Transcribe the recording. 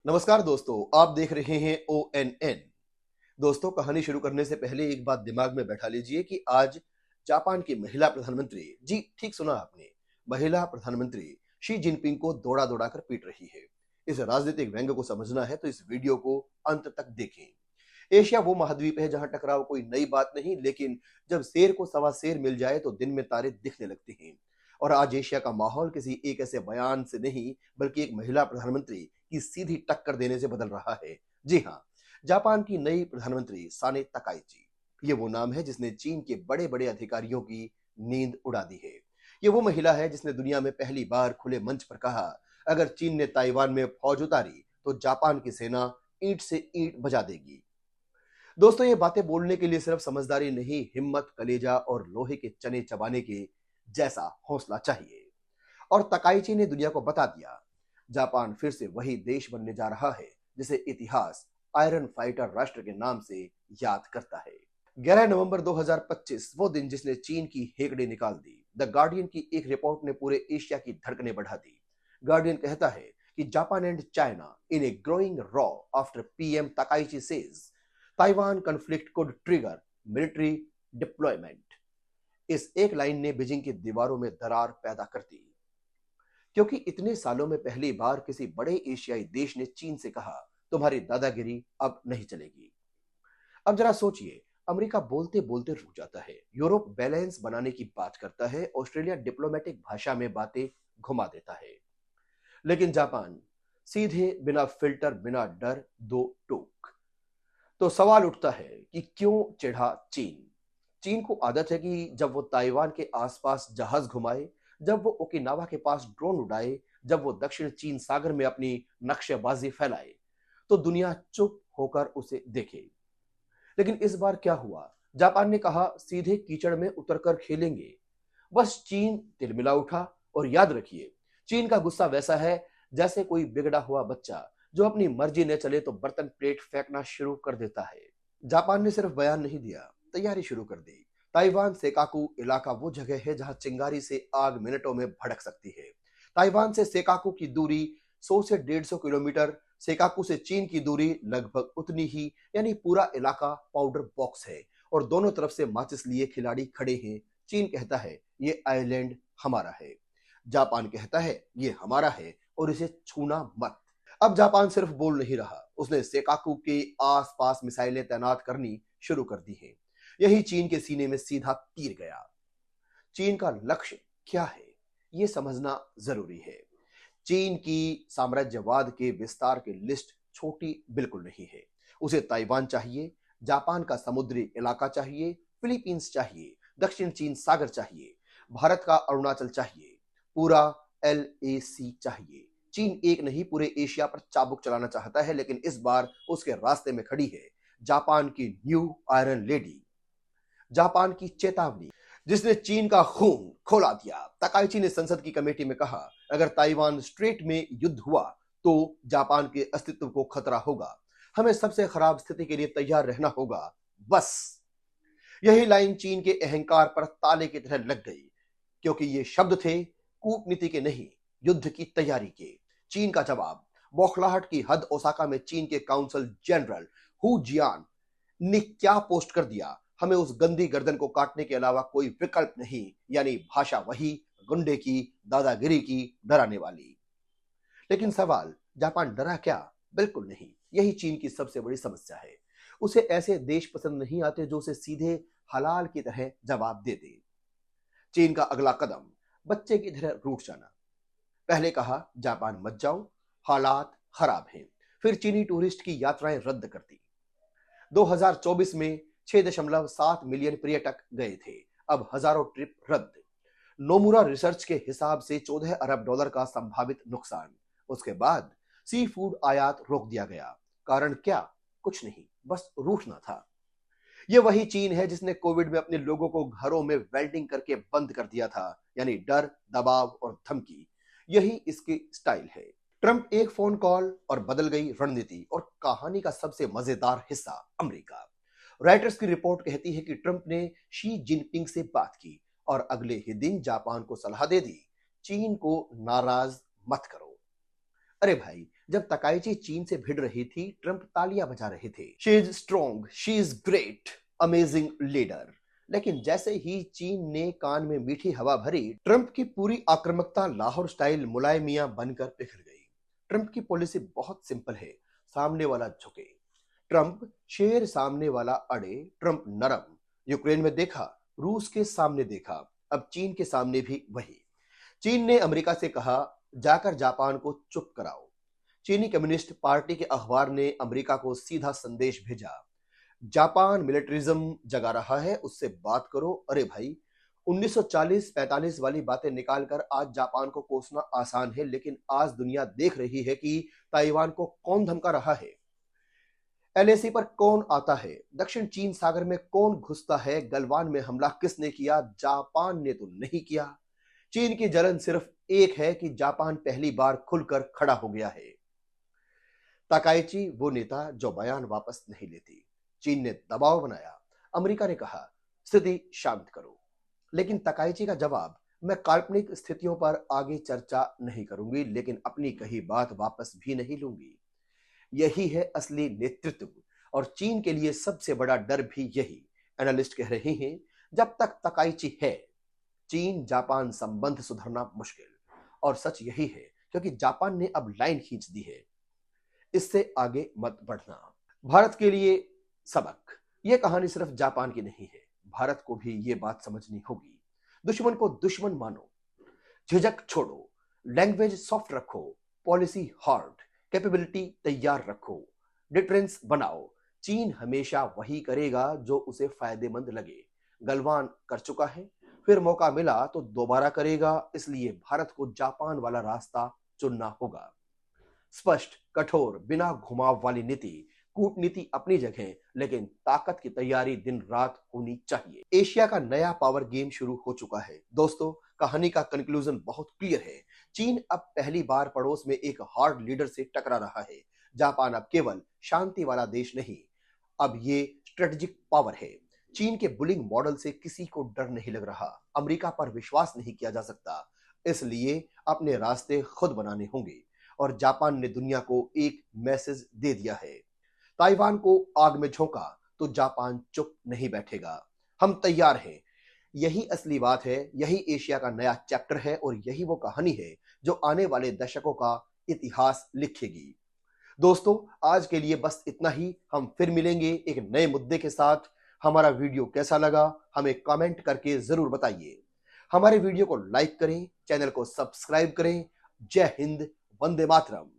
नमस्कार दोस्तों, आप देख रहे हैं ONN। दोस्तों, कहानी शुरू करने से पहले एक बात दिमाग में बैठा लीजिए कि आज जापान की महिला प्रधानमंत्री, जी ठीक सुना आपने, महिला प्रधानमंत्री शी जिनपिंग को दौड़ा दौड़ा कर पीट रही है। इस राजनीतिक व्यंग्य को समझना है तो इस वीडियो को अंत तक देखें। एशिया वो महाद्वीप है जहां टकराव कोई नई बात नहीं, लेकिन जब शेर को सवा शेर मिल जाए तो दिन में तारे दिखने लगते हैं। और आज एशिया का माहौल किसी एक ऐसे बयान से नहीं, बल्कि एक महिला प्रधानमंत्री की सीधी टक्कर देने से बदल रहा है। जी हाँ, जापान की नई प्रधानमंत्री साने तकाइची। ये वो नाम है जिसने चीन के बड़े बड़े अधिकारियों की नींद उड़ा दी है। ये वो महिला है जिसने दुनिया में पहली बार खुले मंच पर कहा, अगर चीन ने ताइवान में फौज उतारी तो जापान की सेना ईंट से ईंट बजा देगी। दोस्तों, ये बातें बोलने के लिए सिर्फ समझदारी नहीं, हिम्मत, कलेजा और लोहे के चने चबाने के जैसा हौसला चाहिए। और तकाइची ने दुनिया को बता दिया, जापान फिर से वही देश बनने जा रहा है जिसे इतिहास आयरन फाइटर राष्ट्र के नाम से याद करता है। 11 नवंबर 2025 वो दिन जिसने चीन की हेकड़ी निकाल दी। द गार्डियन की एक रिपोर्ट ने पूरे एशिया की धड़कनें बढ़ा दी। गार्डियन कहता है कि Japan and China in a growing raw after PM Takaichi says Taiwan conflict could trigger military deployment. इस एक लाइन ने बीजिंग की दीवारों में दरार पैदा कर दी, क्योंकि इतने सालों में पहली बार किसी बड़े एशियाई देश ने चीन से कहा, तुम्हारी दादागिरी अब नहीं चलेगी। अब जरा सोचिए, अमेरिका बोलते बोलते रुक जाता है, यूरोप बैलेंस बनाने की बात करता है, ऑस्ट्रेलिया डिप्लोमेटिक भाषा में बातें घुमा देता है, लेकिन जापान सीधे, बिना फिल्टर, बिना डर, दो टूक। तो सवाल उठता है कि क्यों चिढ़ा चीन। चीन को आदत है कि जब वो ताइवान के आसपास जहाज घुमाए, जब वो ओकिनावा के पास ड्रोन उड़ाए, जब वो दक्षिण चीन सागर में अपनी नक्शेबाजी फैलाए, तो दुनिया चुप होकर उसे देखे। लेकिन इस बार क्या हुआ? जापान ने कहा, सीधे कीचड़ में उतरकर खेलेंगे। बस चीन तिलमिला उठा। और याद रखिए, चीन का गुस्सा वैसा है जैसे कोई बिगड़ा हुआ बच्चा जो अपनी मर्जी न चले तो बर्तन प्लेट फेंकना शुरू कर देता है। जापान ने सिर्फ बयान नहीं दिया, तैयारी शुरू कर दी। ताइवान सेकाकू इलाका वो जगह है जहां चिंगारी से आग मिनटों में भड़क सकती है। ताइवान से सेकाकू की दूरी 100 से 150 किलोमीटर, सेकाकू से चीन की दूरी लगभग उतनी ही, यानी पूरा इलाका पाउडर बॉक्स है और दोनों तरफ से माचिस लिए खिलाड़ी खड़े हैं। चीन कहता है, ये आइलैंड हमारा है। जापान कहता है, ये हमारा है और इसे छूना मत। अब जापान सिर्फ बोल नहीं रहा, उसने सेकाकू के आसपास मिसाइलें तैनात करनी शुरू कर दी हैं। यही चीन के सीने में सीधा तीर गया। चीन का लक्ष्य क्या है, यह समझना जरूरी है। चीन की साम्राज्यवाद के विस्तार की लिस्ट छोटी बिल्कुल नहीं है। उसे ताइवान चाहिए, जापान का समुद्री इलाका चाहिए, फिलीपींस चाहिए, दक्षिण चीन सागर चाहिए, भारत का अरुणाचल चाहिए, पूरा LAC चाहिए। चीन एक नहीं, पूरे एशिया पर चाबुक चलाना चाहता है, लेकिन इस बार उसके रास्ते में खड़ी है जापान की न्यू आयरन लेडी, जापान की चेतावनी, जिसने चीन का खून खोला दिया। तकाइची ने संसद की कमेटी में कहा, अगर ताइवान स्ट्रेट में युद्ध हुआ तो जापान के अस्तित्व को खतरा होगा। हमें सबसे खराब स्थिति के लिए तैयार रहना होगा। बस यही लाइन चीन के अहंकार पर ताले की तरह लग गई, क्योंकि ये शब्द थे कूटनीति के नहीं, युद्ध की तैयारी के। चीन का जवाब, बौखलाहट की हद ओसाका में चीन के काउंसिल जनरल हु जियान ने क्या पोस्ट कर दिया, हमें उस गंदी गर्दन को काटने के अलावा कोई विकल्प नहीं। यानी भाषा वही, गुंडे की, दादागिरी की, डराने वाली। लेकिन सवाल, जापान डरा क्या? बिल्कुल नहीं। यही चीन की सबसे बड़ी समस्या है। उसे ऐसे देश पसंद नहीं आते जो उसे सीधे हलाल की तरह जवाब दे दे। चीन का अगला कदम, बच्चे की तरह रूठ जाना। पहले कहा, जापान मत जाओ, हालात खराब हैं। फिर चीनी टूरिस्ट की यात्राएं रद्द कर दी। 2024 में 6.7 मिलियन पर्यटक गए थे, अब हजारों ट्रिप रद्द। नोमुरा रिसर्च के हिसाब से $14 अरब का संभावित नुकसान। उसके बाद सी फूड आयात रोक दिया गया। कारण क्या? कुछ नहीं, बस रूठना था। यह वही चीन है जिसने कोविड में अपने लोगों को घरों में वेल्डिंग करके बंद कर दिया था, यानी डर, दबाव और धमकी। यही इसकी स्टाइल है। ट्रंप एक फोन कॉल और बदल गई रणनीति। और कहानी का सबसे मजेदार हिस्सा, अमेरिका। राइटर्स की रिपोर्ट कहती है कि ट्रंप ने शी जिनपिंग से बात की और अगले ही दिन जापान को सलाह दे दी, चीन को नाराज मत करो। अरे भाई, जब तकाइची चीन से भिड़ रही थी, ट्रंप तालियां बजा रहे थे। She is strong, she is great, amazing leader. लेकिन जैसे ही चीन ने कान में मीठी हवा भरी, ट्रंप की पूरी आक्रामकता लाहौर स्टाइल मुलायमियां बनकर बिखर गई। ट्रंप की पॉलिसी बहुत सिंपल है, सामने वाला झुके। ट्रंप शेर, सामने वाला अड़े। ट्रंप नरम। यूक्रेन में देखा, रूस के सामने देखा, अब चीन के सामने भी वही। चीन ने अमेरिका से कहा, जाकर जापान को चुप कराओ। चीनी कम्युनिस्ट पार्टी के अखबार ने अमेरिका को सीधा संदेश भेजा, जापान मिलिटरिज्म जगा रहा है, उससे बात करो। अरे भाई, 1940-45 वाली बातें निकालकर आज जापान को कोसना आसान है, लेकिन आज दुनिया देख रही है कि ताइवान को कौन धमका रहा है, एलएसी पर कौन आता है, दक्षिण चीन सागर में कौन घुसता है, गलवान में हमला किसने किया, जापान ने तो नहीं किया। चीन की जलन सिर्फ एक है कि जापान पहली बार खुलकर खड़ा हो गया है। ताकाइची वो नेता जो बयान वापस नहीं लेती। चीन ने दबाव बनाया, अमेरिका ने कहा स्थिति शांत करो, लेकिन ताकाइची का जवाब, मैं काल्पनिक स्थितियों पर आगे चर्चा नहीं करूंगी, लेकिन अपनी कही बात वापस भी नहीं लूंगी। यही है असली नेतृत्व, और चीन के लिए सबसे बड़ा डर भी यही। एनालिस्ट कह रहे हैं, जब तक ताकाइची है, चीन जापान संबंध सुधरना मुश्किल। और सच यही है, क्योंकि जापान ने अब लाइन खींच दी है, इससे आगे मत बढ़ना। भारत के लिए सबक, यह कहानी सिर्फ जापान की नहीं है, भारत को भी यह बात समझनी होगी। दुश्मन को दुश्मन मानो, झिझक छोड़ो, लैंग्वेज सॉफ्ट रखो, पॉलिसी हार्ड, कैपेबिलिटी तैयार रखो, डिफरेंस बनाओ। चीन हमेशा वही करेगा जो उसे फायदेमंद लगे। गलवान कर चुका है, फिर मौका मिला तो दोबारा करेगा, इसलिए भारत को जापान वाला रास्ता चुनना होगा। स्पष्ट, कठोर, बिना घुमाव वाली नीति। कूटनीति अपनी जगह, लेकिन ताकत की तैयारी दिन रात होनी चाहिए। एशिया का नया पावर गेम शुरू हो चुका है। दोस्तों, कहानी का कंक्लूजन बहुत क्लियर है। चीन अब पहली बार पड़ोस में एक हार्ड लीडर से टकरा रहा है। जापान अब केवल शांति वाला देश नहीं, अब ये स्ट्रेटेजिक पावर है। चीन के बुलिंग मॉडल से किसी को डर नहीं लग रहा, अमेरिका पर विश्वास नहीं किया जा सकता, इसलिए अपने रास्ते खुद बनाने होंगे। और जापान ने दुनिया को एक मैसेज दे दिया है, ताइवान को आग में झोंका तो जापान चुप नहीं बैठेगा, हम तैयार हैं। यही असली बात है, यही एशिया का नया चैप्टर है, और यही वो कहानी है जो आने वाले दशकों का इतिहास लिखेगी। दोस्तों, आज के लिए बस इतना ही। हम फिर मिलेंगे एक नए मुद्दे के साथ। हमारा वीडियो कैसा लगा हमें कमेंट करके जरूर बताइए। हमारे वीडियो को लाइक करें, चैनल को सब्सक्राइब करें। जय हिंद, वंदे मातरम।